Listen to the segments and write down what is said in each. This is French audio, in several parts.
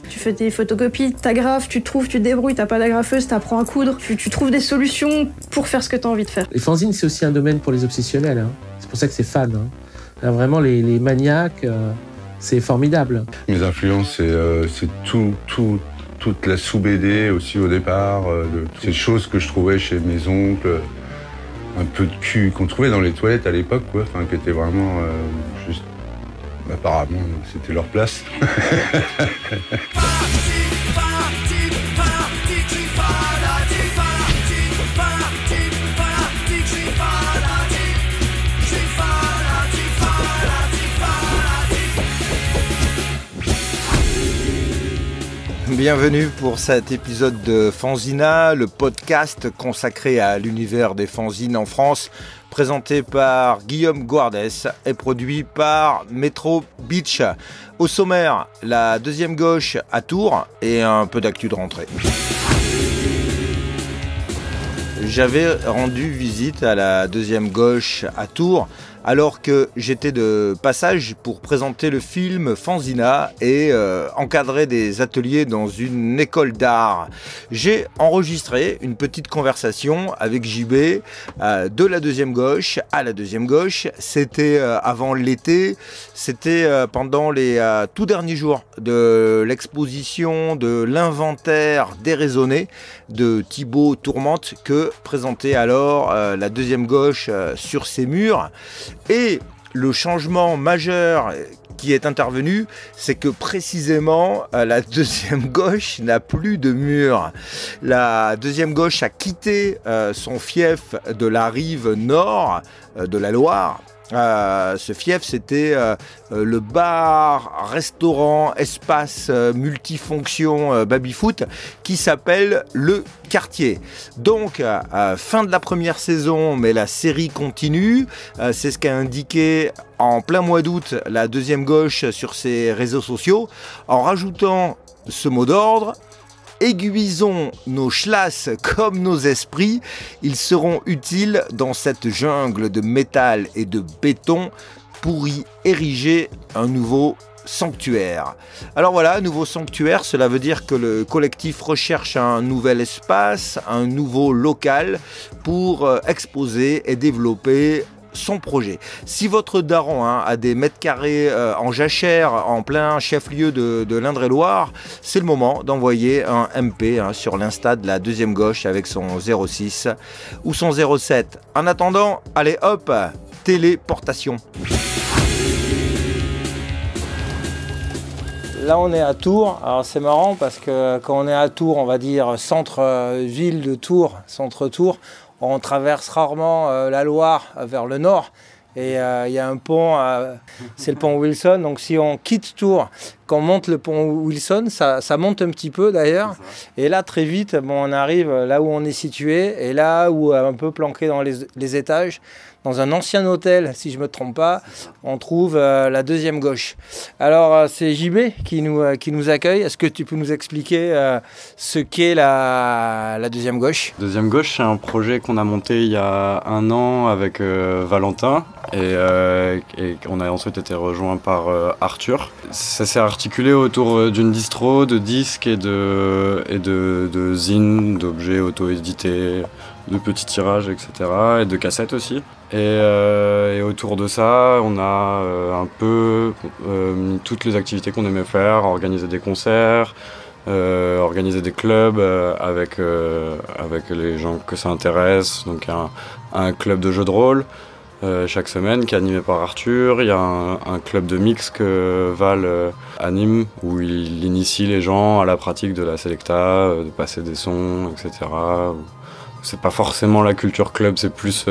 Tu fais tes photocopies, t'agrafes, tu trouves, tu te débrouilles, t'as pas d'agrafeuse, t'apprends à coudre, tu trouves des solutions pour faire ce que t'as envie de faire. Les fanzines, c'est aussi un domaine pour les obsessionnels. C'est pour ça que c'est fan. Là, vraiment, les maniaques, c'est formidable. Mes influences, c'est toute la sous-BD aussi au départ, ces choses que je trouvais chez mes oncles, un peu de cul qu'on trouvait dans les toilettes à l'époque, quoi, enfin, qui étaient vraiment juste... Apparemment, c'était leur place. Bienvenue pour cet épisode de Fanzina, le podcast consacré à l'univers des fanzines en France, présenté par Guillaume Guardès et produit par Metro Beach. Au sommaire, la deuxième gauche à Tours et un peu d'actu de rentrée. J'avais rendu visite à la deuxième gauche à Tours alors que j'étais de passage pour présenter le film Fanzina et encadrer des ateliers dans une école d'art. J'ai enregistré une petite conversation avec JB de la deuxième gauche à la deuxième gauche. C'était avant l'été, c'était pendant les tout derniers jours de l'exposition de l'inventaire déraisonné de Thibaut Tourmente que présentait alors la deuxième gauche sur ses murs. Et le changement majeur qui est intervenu, c'est que précisément la deuxième gauche n'a plus de mur. La deuxième gauche a quitté son fief de la rive nord de la Loire. Ce fief, c'était le bar, restaurant, espace multifonction baby-foot qui s'appelle Le Quartier. Donc, fin de la première saison, mais la série continue. C'est ce qu'a indiqué en plein mois d'août la deuxième gauche sur ses réseaux sociaux, en rajoutant ce mot d'ordre: aiguisons nos chlasses comme nos esprits, ils seront utiles dans cette jungle de métal et de béton pour y ériger un nouveau sanctuaire. Alors voilà, nouveau sanctuaire, cela veut dire que le collectif recherche un nouvel espace, un nouveau local pour exposer et développer son projet. Si votre daron a des mètres carrés en jachère en plein chef-lieu de l'Indre-et-Loire, c'est le moment d'envoyer un MP sur l'insta de la deuxième gauche avec son 06 ou son 07. En attendant, allez hop, téléportation. Là on est à Tours, alors c'est marrant parce que quand on est à Tours, on va dire centre-ville de Tours, centre-Tours, on traverse rarement la Loire vers le nord et il y a un pont, c'est le pont Wilson, donc si on quitte Tours, qu'on monte le pont Wilson, ça monte un petit peu d'ailleurs, et là très vite on arrive là où on est situé et là où un peu planqué dans les étages, dans un ancien hôtel, si je ne me trompe pas, on trouve la deuxième gauche. Alors c'est JB qui nous accueille. Est-ce que tu peux nous expliquer ce qu'est la deuxième gauche ? Deuxième gauche, c'est un projet qu'on a monté il y a 1 an avec Valentin et on a ensuite été rejoint par Arthur. Ça s'est articulé autour d'une distro, de disques et de zines, d'objets auto-édités, de petits tirages, etc. et de cassettes aussi. Et autour de ça, on a un peu mis toutes les activités qu'on aimait faire, organiser des concerts, organiser des clubs avec les gens que ça intéresse. Donc un club de jeux de rôle chaque semaine qui est animé par Arthur. Il y a un club de mix que Val anime où il initie les gens à la pratique de la Selecta, de passer des sons, etc. C'est pas forcément la culture club, c'est plus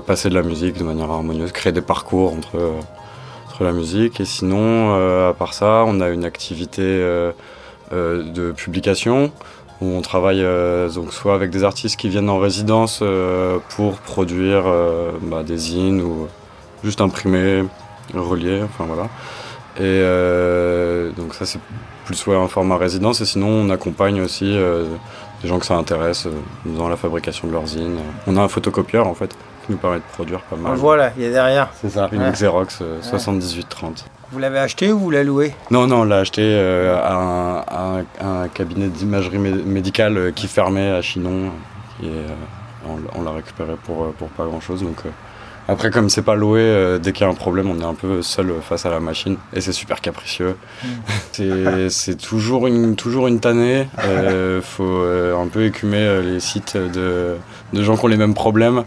passer de la musique de manière harmonieuse, créer des parcours entre la musique. Et sinon, à part ça, on a une activité de publication où on travaille donc soit avec des artistes qui viennent en résidence pour produire des zines ou juste imprimer, relier, enfin voilà. Et donc ça c'est plus un format résidence, et sinon on accompagne aussi des gens que ça intéresse dans la fabrication de leurs zines. On a un photocopieur en fait qui nous permet de produire pas mal. Voilà, il est derrière. C'est ça, une Xerox 7830. Vous l'avez acheté ou vous l'avez loué? Non, on l'a acheté à un cabinet d'imagerie médicale qui fermait à Chinon. Et on l'a récupéré pour pas grand-chose. Donc, après, comme c'est pas loué, dès qu'il y a un problème, on est un peu seul face à la machine. Et c'est super capricieux. C'est toujours une tannée. Faut un peu écumer les sites de gens qui ont les mêmes problèmes.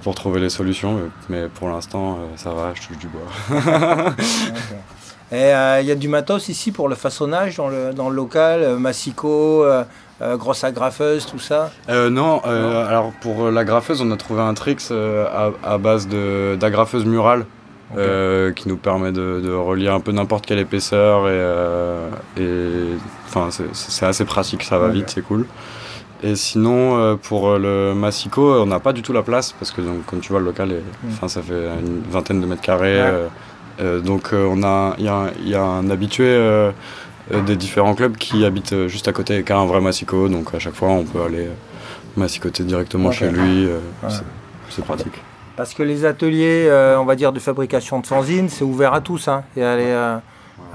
Pour trouver les solutions, mais pour l'instant, ça va, je touche du bois. Et il y a du matos ici pour le façonnage dans le local, massicot, grosse agrafeuse, tout ça? Non, alors pour l'agrafeuse, on a trouvé un tricks à base d'agrafeuse murale. Qui nous permet de relier un peu n'importe quelle épaisseur et c'est assez pratique, ça va vite, c'est cool. Et sinon, pour le massicot, on n'a pas du tout la place parce que, donc, comme tu vois, le local, ça fait une vingtaine de mètres carrés. Donc, il y a un habitué des différents clubs qui habite juste à côté et qui a un vrai massicot. Donc, à chaque fois, on peut aller massicoter directement chez lui. C'est pratique. Parce que les ateliers, on va dire, de fabrication de fanzines, c'est ouvert à tous. Hein.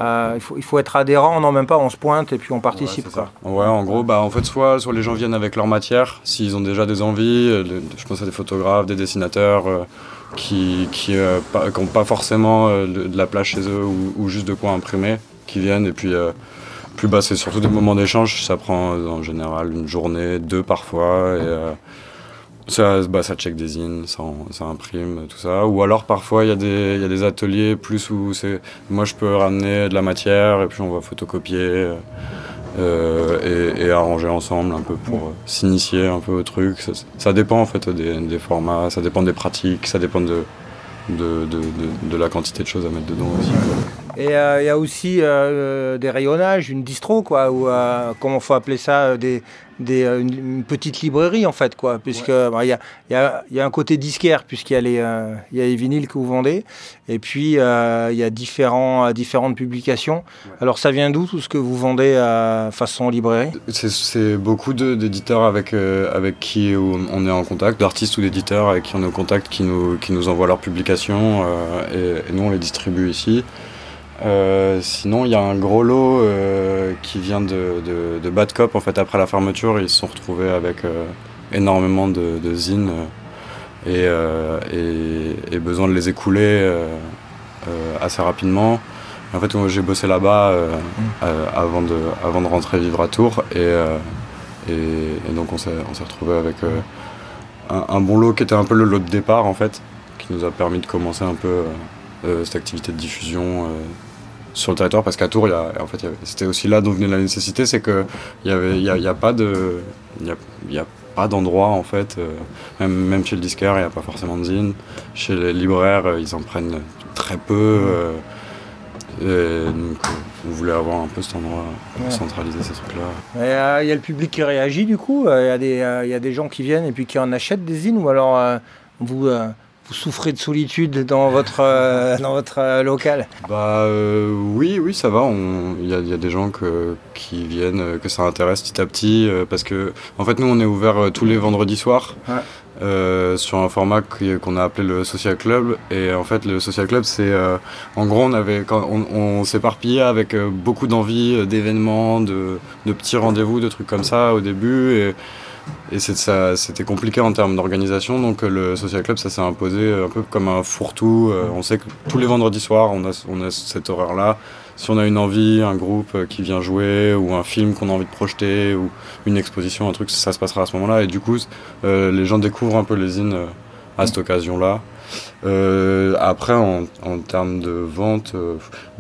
Il faut être adhérent, non même pas, on se pointe et puis on participe. Ouais, en gros, en fait, soit les gens viennent avec leur matière, s'ils ont déjà des envies, je pense à des photographes, des dessinateurs qui n'ont pas forcément de la place chez eux ou juste de quoi imprimer, qui viennent et puis c'est surtout des moments d'échange, ça prend en général une journée, 2 parfois et ça check des zines, ça imprime, tout ça. Ou alors parfois il y a des ateliers plus où moi je peux ramener de la matière et puis on va photocopier et arranger ensemble un peu pour s'initier un peu au truc. Ça dépend en fait des formats, ça dépend des pratiques, ça dépend de la quantité de choses à mettre dedans aussi. Et il y a aussi des rayonnages, une distro, quoi, ou comment faut appeler ça, une petite librairie en fait, quoi, puisque il y a un côté disquaire puisqu'il y a les vinyles que vous vendez, et puis il y a différentes publications. Alors ça vient d'où tout ce que vous vendez façon librairie? C'est beaucoup d'éditeurs avec qui on est en contact, d'artistes ou d'éditeurs avec qui on est en contact, qui nous envoient leurs publications et nous on les distribue ici. Sinon il y a un gros lot qui vient de Bad Cop en fait. Après la fermeture ils se sont retrouvés avec énormément de zines et besoin de les écouler assez rapidement. En fait moi, j'ai bossé là-bas avant de rentrer vivre à Tours et donc on s'est retrouvé avec un bon lot qui était un peu le lot de départ en fait, qui nous a permis de commencer un peu cette activité de diffusion sur le territoire, parce qu'à Tours, c'était aussi là d'où venait la nécessité, c'est qu'il n'y a pas d'endroit en fait, même chez le disquaire, il n'y a pas forcément de zine. Chez les libraires, ils en prennent très peu. Donc on voulait avoir un peu cet endroit pour centraliser ces trucs-là. Il y a le public qui réagit du coup, il y a des gens qui viennent et puis qui en achètent des zines, ou alors vous souffrez de solitude dans votre local? Oui, ça va. Il y a des gens qui viennent, que ça intéresse petit à petit, parce que en fait nous on est ouvert tous les vendredis soirs. Sur un format qu'on a appelé le Social Club, et en fait le Social Club c'est en gros on s'éparpillait avec beaucoup d'envie d'événements, de petits rendez-vous, de trucs comme ça au début, et c'était compliqué en termes d'organisation, donc le Social Club ça s'est imposé un peu comme un fourre-tout. On sait que tous les vendredis soirs on a cet horaire là. Si on a une envie, un groupe qui vient jouer, ou un film qu'on a envie de projeter, ou une exposition, un truc, ça se passera à ce moment-là. Et du coup, les gens découvrent un peu les zines à cette occasion-là. Après, en termes de vente,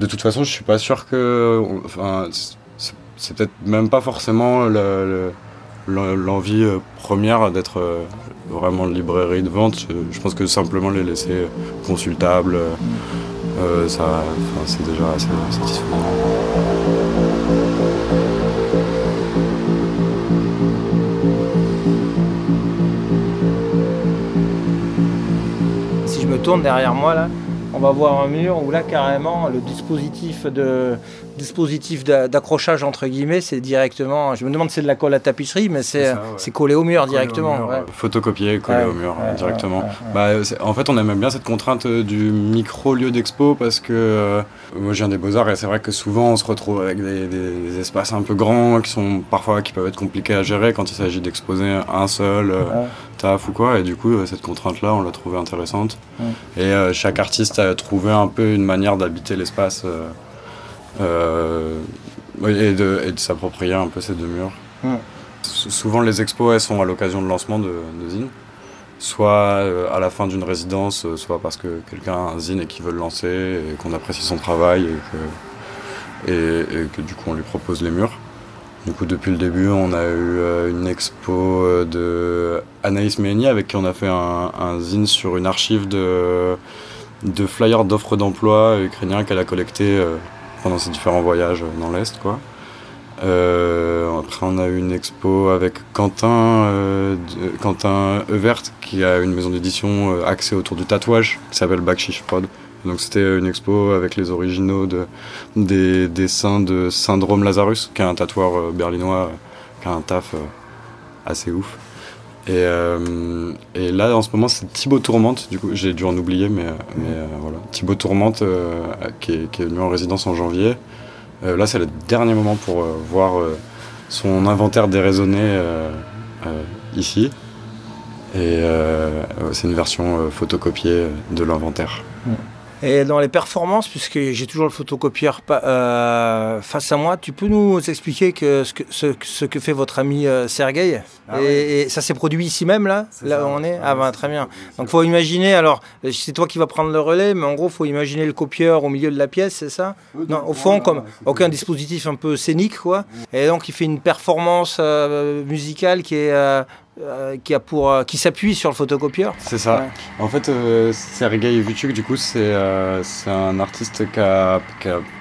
de toute façon, je suis pas sûr que... c'est peut-être même pas forcément l'envie première d'être vraiment une librairie de vente. Je pense que simplement les laisser consultables, c'est déjà assez satisfaisant. Si je me tourne derrière moi là, on va voir un mur où là carrément le dispositif de dispositif d'accrochage entre guillemets, c'est directement, je me demande si c'est de la colle à tapisserie, mais c'est collé au mur directement. Photocopié, collé au mur directement. En fait, on aime bien cette contrainte du micro-lieu d'expo parce que moi je viens des Beaux-Arts et c'est vrai que souvent on se retrouve avec des espaces un peu grands qui peuvent être compliqués à gérer quand il s'agit d'exposer un seul taf ou quoi, et du coup cette contrainte-là on l'a trouvée intéressante. Et chaque artiste a trouvé un peu une manière d'habiter l'espace et de s'approprier un peu ces deux murs. Souvent les expos elles sont à l'occasion de lancement de zine, soit à la fin d'une résidence, soit parce que quelqu'un a un zine et qu'il veut le lancer et qu'on apprécie son travail et que du coup on lui propose les murs. Du coup depuis le début on a eu une expo de Anaïs Mehni avec qui on a fait un zine sur une archive de flyers d'offres d'emploi ukrainiens qu'elle a collectés pendant ses différents voyages dans l'Est, quoi. Après on a eu une expo avec Quentin Evert qui a une maison d'édition axée autour du tatouage qui s'appelle Bakshish Prod. Donc c'était une expo avec les originaux des dessins de Syndrome Lazarus, qui est un tatoueur berlinois qui a un taf assez ouf. Et là en ce moment c'est Thibaut Tourmente, du coup j'ai dû en oublier mais voilà, Thibaut Tourmente qui est venu en résidence en janvier. Là c'est le dernier moment pour voir son inventaire déraisonné ici, et c'est une version photocopiée de l'inventaire. Et dans les performances, puisque j'ai toujours le photocopieur face à moi, tu peux nous expliquer ce que fait votre ami Sergueï? Et ça s'est produit ici même, là où on est? Très bien. Donc il faut imaginer, alors c'est toi qui vas prendre le relais, mais en gros il faut imaginer le copieur au milieu de la pièce, c'est ça? Non, au fond, comme aucun dispositif un peu scénique, quoi. Et donc il fait une performance musicale qui s'appuie sur le photocopieur. C'est ça. Ouais. En fait, Sergueï Vuchuk, du coup, c'est un artiste qui a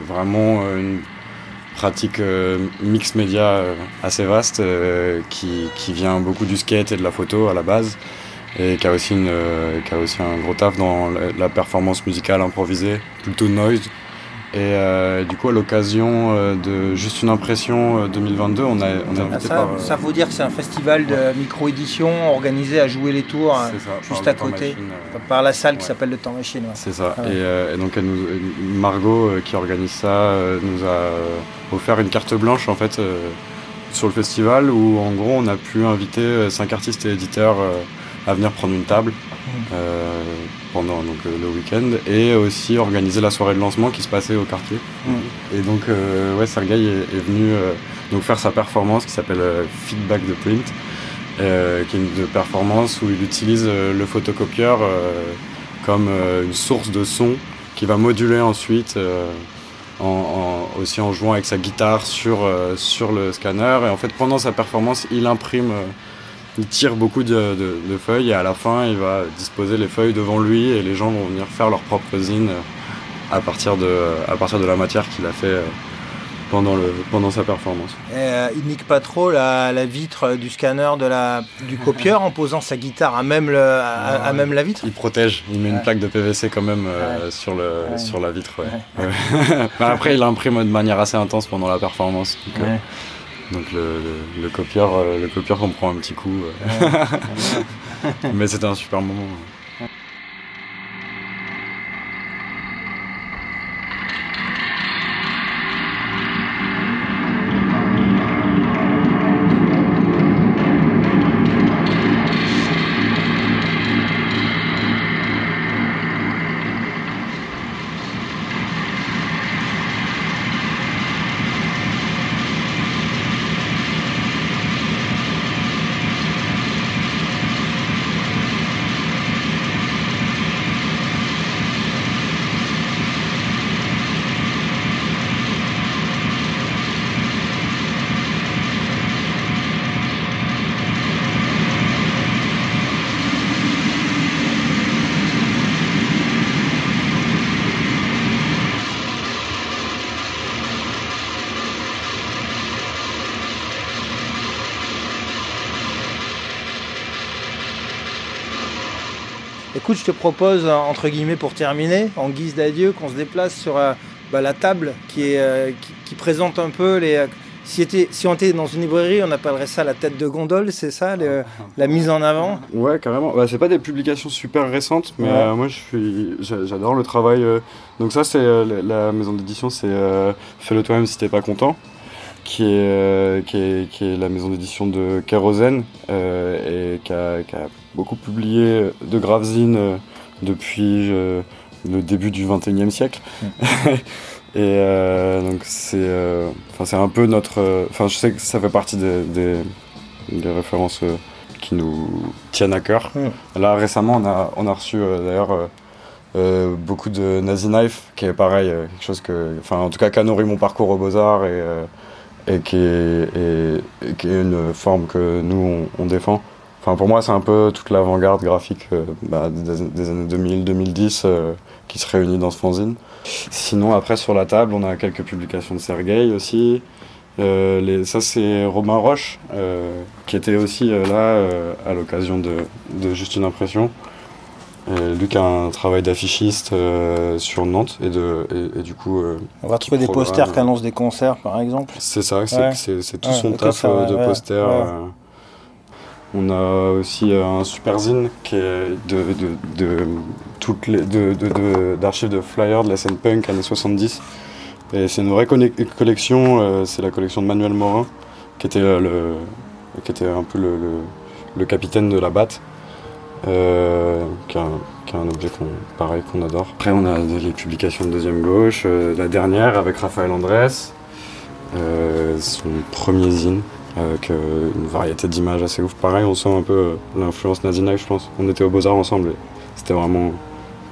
vraiment une pratique mix média assez vaste, qui vient beaucoup du skate et de la photo à la base, et qui a aussi un gros taf dans la performance musicale improvisée, plutôt noise. Et du coup, à l'occasion de Juste une impression 2022, on a invité ça faut dire que c'est un festival de micro-édition organisé à Jouer les Tours, juste à côté, par la salle qui s'appelle Le Temps Machine. C'est ça. Et donc Margot, qui organise ça, nous a offert une carte blanche en fait sur le festival, où en gros on a pu inviter 5 artistes et éditeurs à venir prendre une table pendant le week-end, et aussi organiser la soirée de lancement qui se passait au quartier. Et donc Sergueï est venu donc faire sa performance qui s'appelle Feedback the Print, qui est une performance où il utilise le photocopieur comme une source de son qui va moduler ensuite aussi en jouant avec sa guitare sur le scanner. Et en fait pendant sa performance il tire beaucoup de feuilles, et à la fin, il va disposer les feuilles devant lui, et les gens vont venir faire leur propre zine à partir de la matière qu'il a fait pendant sa performance. Il nique pas trop la vitre du scanner du copieur en posant sa guitare à même la vitre? Il protège, il met une plaque de PVC quand même sur la vitre. Après, il imprime de manière assez intense pendant la performance. Donc le copieur en prend un petit coup. Mais c'était un super moment. Écoute, je te propose, entre guillemets, pour terminer, en guise d'adieu, qu'on se déplace sur la table qui présente un peu les... Si on était dans une librairie, on appellerait ça la tête de gondole, c'est ça, la mise en avant? Ouais, carrément. Bah, c'est pas des publications super récentes, mais moi j'adore le travail. Donc ça, c'est la maison d'édition, c'est Fais-le toi-même si t'es pas content, qui est la maison d'édition de Kérosène et qui a beaucoup publié de gravezines depuis le début du XXIe siècle. Et donc c'est un peu notre... je sais que ça fait partie des références qui nous tiennent à cœur. Là récemment on a reçu d'ailleurs beaucoup de Nazi Knife, qui est pareil, quelque chose en tout cas qui a nourri mon parcours aux Beaux-Arts et qui est une forme que nous on défend. Pour moi c'est un peu toute l'avant-garde graphique des années 2000-2010 qui se réunit dans ce fanzine. Sinon, après, sur la table, on a quelques publications de Sergueï aussi. Ça, c'est Romain Roche, qui était aussi là à l'occasion de Juste une impression. Lui qui a un travail d'affichiste sur Nantes et du coup... on va trouver des posters qui annoncent des concerts, par exemple. C'est ça, c'est tout son taf de posters. Ouais. On a aussi un superzine qui est d'archives de flyers de la scène punk années 70. Et c'est une vraie collection, c'est la collection de Manuel Morin, qui était un peu le capitaine de la batte, qui est un objet qu'on adore. Après on a les publications de Deuxième Gauche, la dernière avec Raphaël Andrés, son premier zine, avec une variété d'images assez ouf. Pareil, on sent un peu l'influence Nazi Knife, je pense. On était aux Beaux-Arts ensemble et c'était vraiment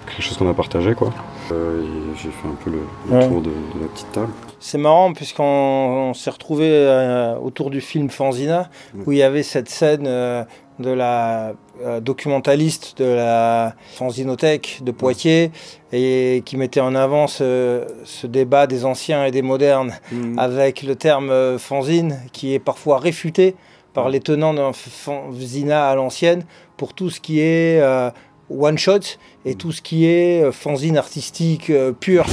quelque chose qu'on a partagé, quoi. Et j'ai fait un peu le tour de la petite table. C'est marrant puisqu'on s'est retrouvés autour du film Fanzina, où il y avait cette scène de la documentaliste de la Fanzinothèque de Poitiers et qui mettait en avant ce débat des anciens et des modernes avec le terme fanzine qui est parfois réfuté par les tenants d'un fanzina à l'ancienne pour tout ce qui est one shot et tout ce qui est fanzine artistique pur.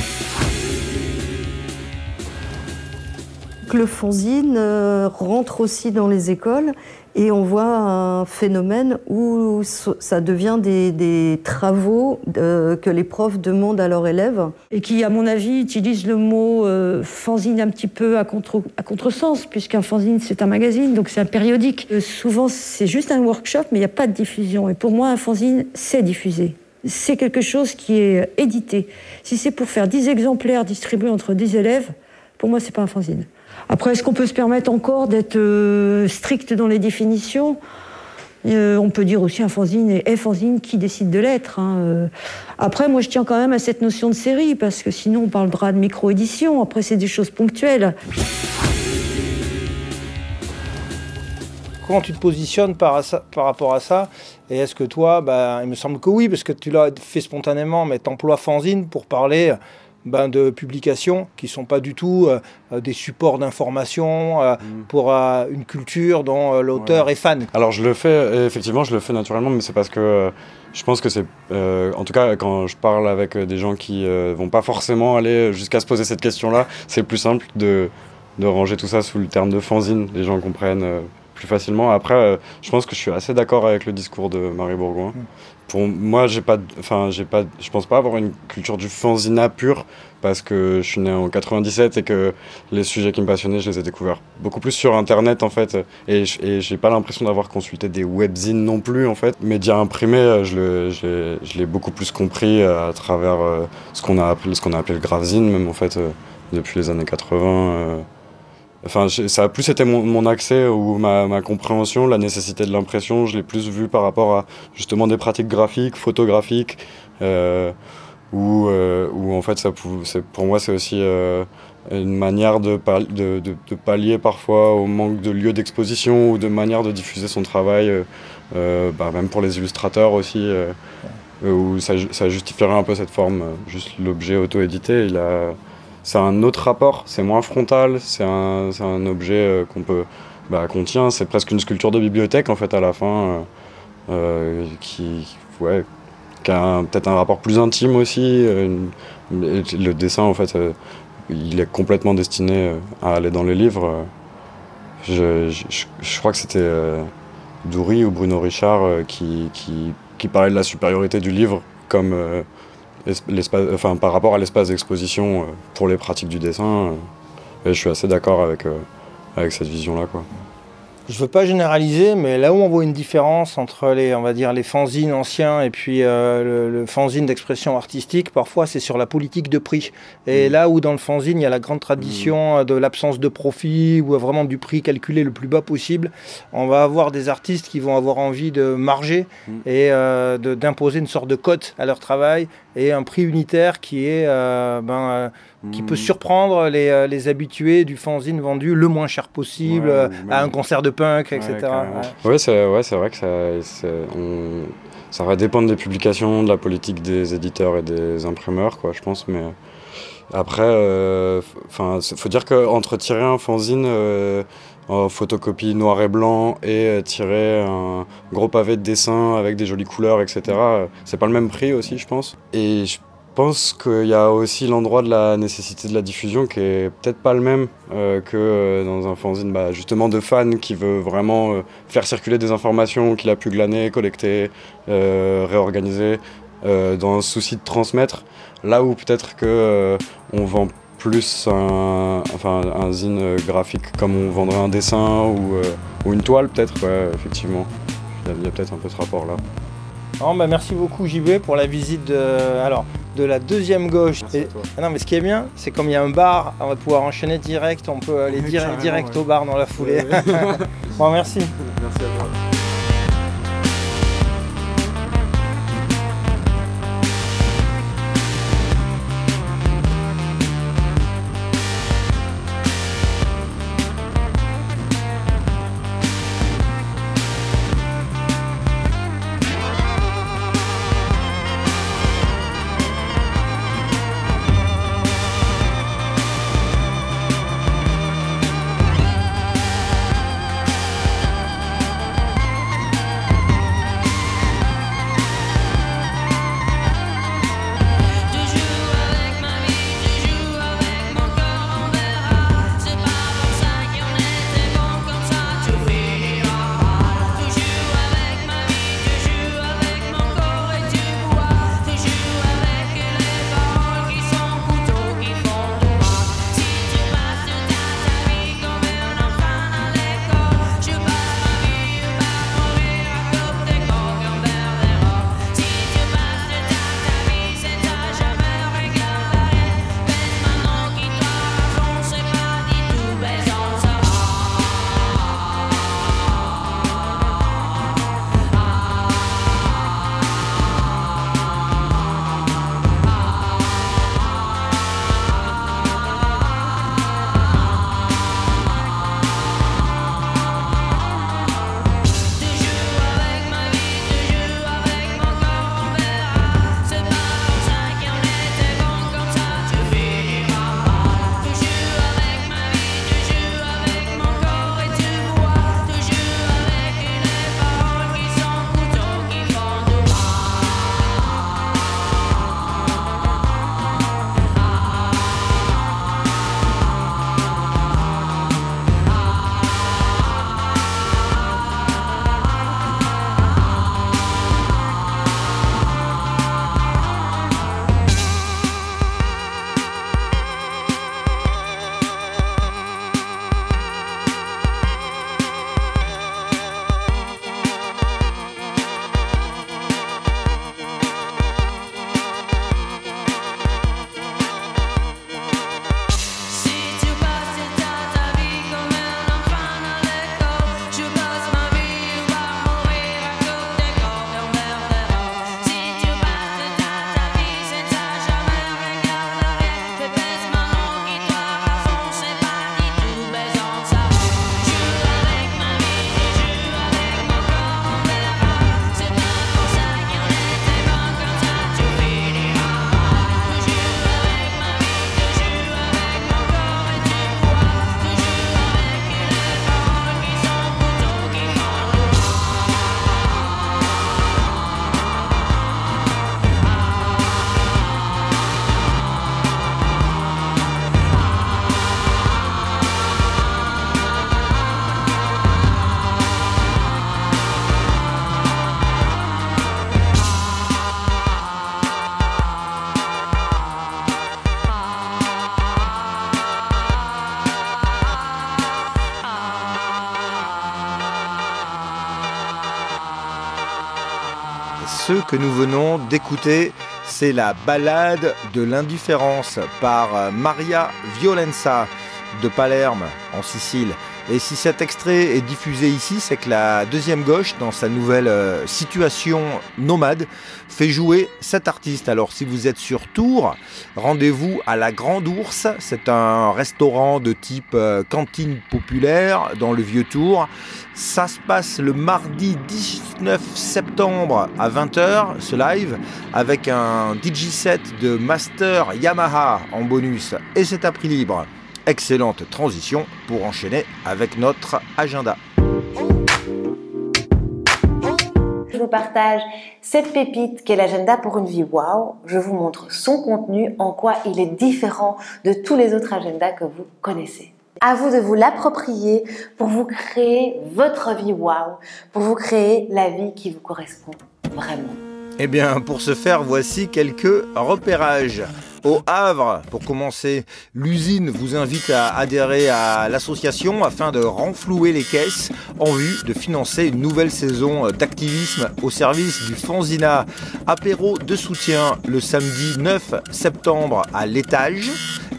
Le fanzine rentre aussi dans les écoles et on voit un phénomène où ça devient des travaux que les profs demandent à leurs élèves. Et qui, à mon avis, utilisent le mot fanzine un petit peu à contresens, puisqu'un fanzine, c'est un magazine, donc c'est un périodique. Souvent, c'est juste un workshop, mais il n'y a pas de diffusion. Et pour moi, un fanzine, c'est diffusé. C'est quelque chose qui est édité. Si c'est pour faire 10 exemplaires distribués entre 10 élèves, pour moi, c'est pas un fanzine. Après, est-ce qu'on peut se permettre encore d'être strict dans les définitions ? On peut dire aussi un fanzine et fanzine qui décide de l'être. Après, moi, je tiens quand même à cette notion de série, parce que sinon, on parlera de micro-édition. Après, c'est des choses ponctuelles. Comment tu te positionnes par rapport à ça? Et est-ce que toi, il me semble que oui, parce que tu l'as fait spontanément, mais t'emploies fanzine pour parler de publications qui ne sont pas du tout des supports d'information pour une culture dont l'auteur est fan. Alors je le fais naturellement, mais c'est parce que je pense que c'est, en tout cas quand je parle avec des gens qui vont pas forcément aller jusqu'à se poser cette question-là, c'est plus simple de ranger tout ça sous le terme de fanzine, les gens comprennent plus facilement. Après, je pense que je suis assez d'accord avec le discours de Marie Bourgoin. Pour moi, je pense pas avoir une culture du fanzina pur, parce que je suis né en 97 et que les sujets qui me passionnaient, je les ai découverts beaucoup plus sur Internet, en fait. Et j'ai pas l'impression d'avoir consulté des webzines non plus, en fait. Médias imprimés, je l'ai beaucoup plus compris à travers ce qu'on a appelé le gravezine, même en fait, depuis les années 80. Ça a plus été mon accès ou ma compréhension, la nécessité de l'impression, je l'ai plus vu par rapport à justement des pratiques graphiques, photographiques, où en fait pour moi c'est aussi une manière de pallier parfois au manque de lieux d'exposition ou de manière de diffuser son travail, même pour les illustrateurs aussi, où ça justifierait un peu cette forme, juste l'objet auto-édité, c'est un autre rapport, c'est moins frontal, c'est un objet qu'on tient, c'est presque une sculpture de bibliothèque en fait à la fin, qui a peut-être un rapport plus intime aussi. Le dessin en fait il est complètement destiné à aller dans les livres. Je crois que c'était Doury ou Bruno Richard qui parlait de la supériorité du livre comme par rapport à l'espace d'exposition pour les pratiques du dessin. Et je suis assez d'accord avec cette vision-là, quoi. Je ne veux pas généraliser, mais là où on voit une différence entre les fanzines anciens et puis le fanzine d'expression artistique, parfois c'est sur la politique de prix. Et là où dans le fanzine, il y a la grande tradition de l'absence de profit ou vraiment du prix calculé le plus bas possible, on va avoir des artistes qui vont avoir envie de marger et d'imposer une sorte de cote à leur travail et un prix unitaire qui est qui peut surprendre les habitués du fanzine vendu le moins cher possible à un concert de punk, etc. Ouais, c'est vrai que ça va dépendre des publications, de la politique des éditeurs et des imprimeurs, quoi, je pense. Mais après, faut dire qu'entre tirer un fanzine en photocopie noir et blanc et tirer un gros pavé de dessin avec des jolies couleurs, etc., c'est pas le même prix aussi, je pense. Et je pense qu'il y a aussi l'endroit de la nécessité de la diffusion qui est peut-être pas le même que dans un fanzine justement de fan qui veut vraiment faire circuler des informations qu'il a pu glaner, collecter, réorganiser dans un souci de transmettre, là où peut-être que on vend plus un zine graphique comme on vendrait un dessin ou une toile peut-être, effectivement. Il y a peut-être un peu ce rapport là. Merci beaucoup JB pour la visite de la deuxième gauche. Mais ce qui est bien, c'est comme il y a un bar, on va pouvoir enchaîner direct, on peut aller direct au bar dans la foulée. Merci. Merci à toi. ce que nous venons d'écouter. C'est la ballade de l'indifférence par Maria Violenza de Palerme en Sicile. Et si cet extrait est diffusé ici, c'est que la deuxième gauche, dans sa nouvelle situation nomade, fait jouer cet artiste. Alors si vous êtes sur Tours, rendez-vous à la Grande Ourse. C'est un restaurant de type cantine populaire dans le Vieux-Tours. Ça se passe le mardi 19 septembre à 20h, ce live, avec un DJ set de Master Yamaha en bonus. Et c'est à prix libre. Excellente transition pour enchaîner avec notre agenda. Je vous partage cette pépite qu'est l'agenda pour une vie wow. Je vous montre son contenu, en quoi il est différent de tous les autres agendas que vous connaissez. À vous de vous l'approprier pour vous créer votre vie wow, pour vous créer la vie qui vous correspond vraiment. Eh bien, pour ce faire, voici quelques repérages. Au Havre, pour commencer, l'usine vous invite à adhérer à l'association afin de renflouer les caisses en vue de financer une nouvelle saison d'activisme au service du Fanzina. Apéro de soutien le samedi 9 septembre à l'étage.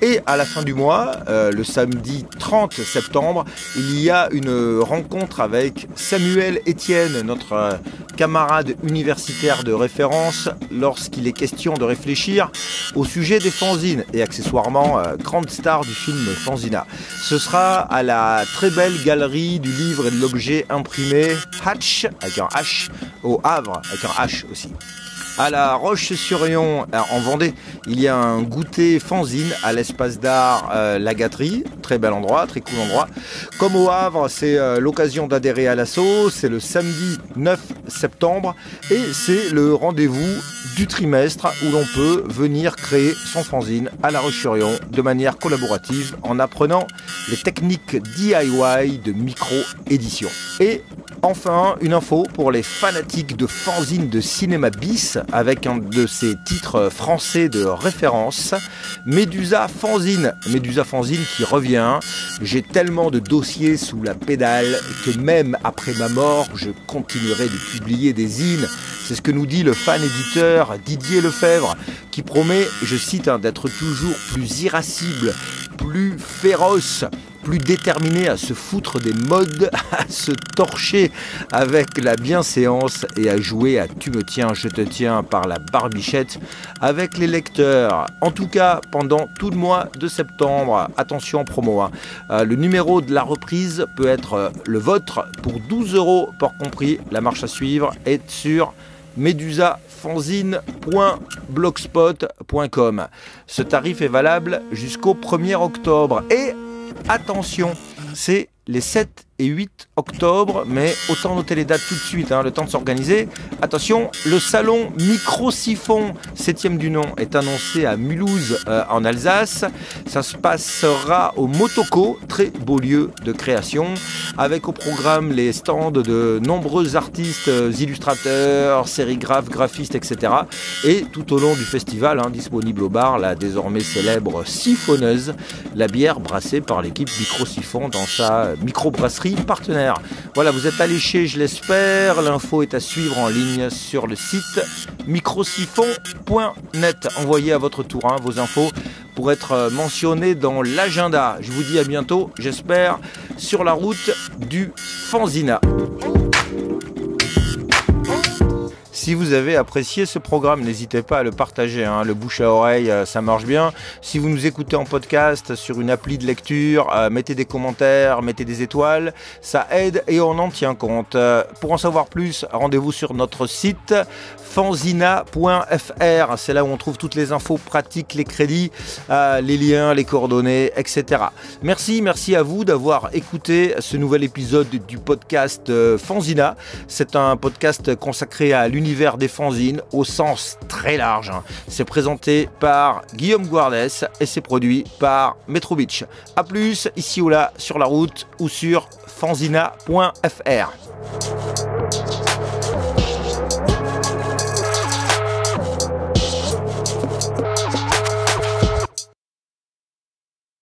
Et à la fin du mois, le samedi 30 septembre, il y a une rencontre avec Samuel Etienne, notre camarade universitaire de référence, lorsqu'il est question de réfléchir au sujet des fanzines et accessoirement grande star du film Fanzina. Ce sera à la très belle galerie du livre et de l'objet imprimé Hatch, avec un H, au Havre, avec un H aussi. À la Roche-sur-Yon, en Vendée, il y a un goûter fanzine à l'espace d'art La Gâterie. Très bel endroit, très cool endroit. Comme au Havre, c'est l'occasion d'adhérer à l'asso. C'est le samedi 9 septembre et c'est le rendez-vous du trimestre où l'on peut venir créer son fanzine à La Roche-sur-Yon de manière collaborative en apprenant les techniques DIY de micro-édition. Et enfin, une info pour les fanatiques de fanzine de cinéma bis avec un de ses titres français de référence, Médusa Fanzine. Médusa Fanzine qui revient. J'ai tellement de dossiers sous la pédale que même après ma mort, je continuerai de publier des zines. C'est ce que nous dit le fan éditeur Didier Lefebvre qui promet, je cite, d'être toujours plus irascible, plus féroce, plus déterminé à se foutre des modes, à se torcher avec la bienséance et à jouer à tu me tiens, je te tiens par la barbichette avec les lecteurs. En tout cas, pendant tout le mois de septembre, attention promo, le numéro de la reprise peut être le vôtre pour 12 € port compris. La marche à suivre est sur medusafanzine.blogspot.com. Ce tarif est valable jusqu'au 1er octobre. Et attention, c'est les 7 et 8 octobre, mais autant noter les dates tout de suite, le temps de s'organiser. Attention, le salon Micro-Siphon, 7e du nom, est annoncé à Mulhouse en Alsace. Ça se passera au Motoko, très beau lieu de création, avec au programme les stands de nombreux artistes, illustrateurs, sérigraphes, graphistes, etc. Et tout au long du festival, disponible au bar, la désormais célèbre siphonneuse, la bière brassée par l'équipe Micro-Siphon dans sa microbrasserie partenaire. Voilà, vous êtes alléchés, je l'espère. L'info est à suivre en ligne sur le site microsiphon.net. Envoyez à votre tour vos infos pour être mentionnées dans l'agenda. Je vous dis à bientôt, j'espère, sur la route du Fanzina. Si vous avez apprécié ce programme, n'hésitez pas à le partager, le bouche à oreille, ça marche bien. Si vous nous écoutez en podcast sur une appli de lecture, mettez des commentaires, mettez des étoiles, ça aide et on en tient compte. Pour en savoir plus, rendez-vous sur notre site fanzina.fr, c'est là où on trouve toutes les infos pratiques, les crédits, les liens, les coordonnées, etc. Merci à vous d'avoir écouté ce nouvel épisode du podcast Fanzina. C'est un podcast consacré à l'univers des fanzines au sens très large. C'est présenté par Guillaume Guardès et c'est produit par Metro Beach. A plus, ici ou là, sur la route ou sur fanzina.fr.